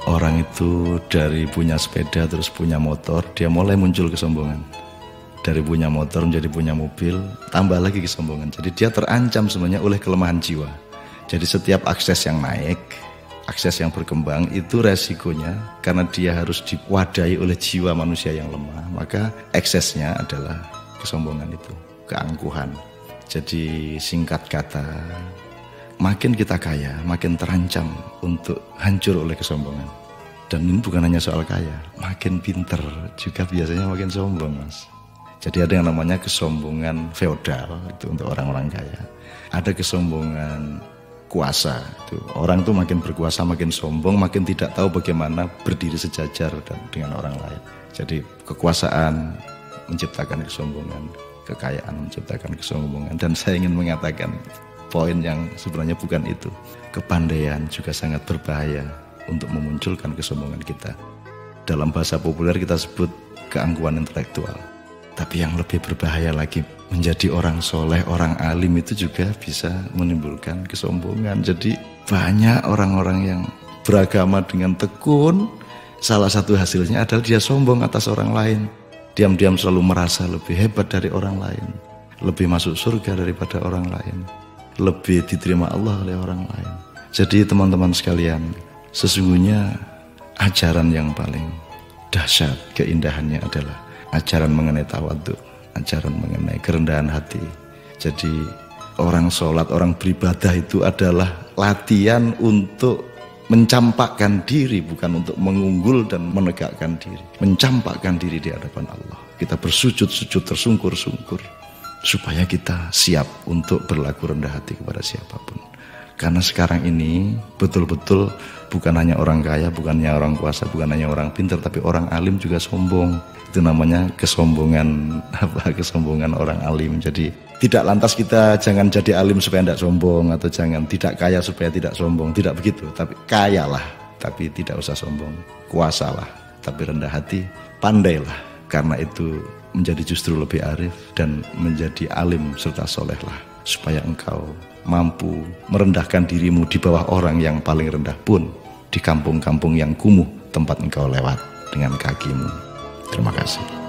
Orang itu dari punya sepeda terus punya motor, dia mulai muncul kesombongan. Dari punya motor menjadi punya mobil, tambah lagi kesombongan. Jadi dia terancam sebenarnya oleh kelemahan jiwa. Jadi setiap akses yang naik, akses yang berkembang, itu resikonya karena dia harus diwadahi oleh jiwa manusia yang lemah, maka eksesnya adalah kesombongan itu, keangkuhan. Jadi singkat kata, makin kita kaya, makin terancam untuk hancur oleh kesombongan. Dan ini bukan hanya soal kaya, makin pinter juga biasanya makin sombong, Mas. Jadi ada yang namanya kesombongan feodal, itu untuk orang-orang kaya. Ada kesombongan kuasa, itu orang tuh makin berkuasa makin sombong, makin tidak tahu bagaimana berdiri sejajar dengan orang lain. Jadi kekuasaan menciptakan kesombongan, kekayaan menciptakan kesombongan. Dan saya ingin mengatakan poin yang sebenarnya bukan itu. Kepandaian juga sangat berbahaya untuk memunculkan kesombongan kita. Dalam bahasa populer kita sebut keangkuhan intelektual. Tapi yang lebih berbahaya lagi, menjadi orang soleh, orang alim itu juga bisa menimbulkan kesombongan. Jadi banyak orang-orang yang beragama dengan tekun, salah satu hasilnya adalah dia sombong atas orang lain. Diam-diam selalu merasa lebih hebat dari orang lain, lebih masuk surga daripada orang lain, lebih diterima Allah oleh orang lain. Jadi teman-teman sekalian, sesungguhnya ajaran yang paling dahsyat keindahannya adalah ajaran mengenai tawadhu, ajaran mengenai kerendahan hati. Jadi orang sholat, orang beribadah itu adalah latihan untuk mencampakkan diri, bukan untuk mengunggul dan menegakkan diri. Mencampakkan diri di hadapan Allah. Kita bersujud-sujud, tersungkur-sungkur, supaya kita siap untuk berlaku rendah hati kepada siapapun. Karena sekarang ini betul-betul bukan hanya orang kaya, bukan hanya orang kuasa, bukan hanya orang pintar, tapi orang alim juga sombong. Itu namanya kesombongan, kesombongan orang alim. Jadi tidak lantas kita jangan jadi alim supaya tidak sombong, atau jangan tidak kaya supaya tidak sombong, tidak begitu. Tapi kayalah, tapi tidak usah sombong. Kuasalah, tapi rendah hati. Pandailah, karena itu menjadi justru lebih arif dan menjadi alim serta solehlah, supaya engkau mampu merendahkan dirimu di bawah orang yang paling rendah pun di kampung-kampung yang kumuh tempat engkau lewat dengan kakimu. Terima kasih.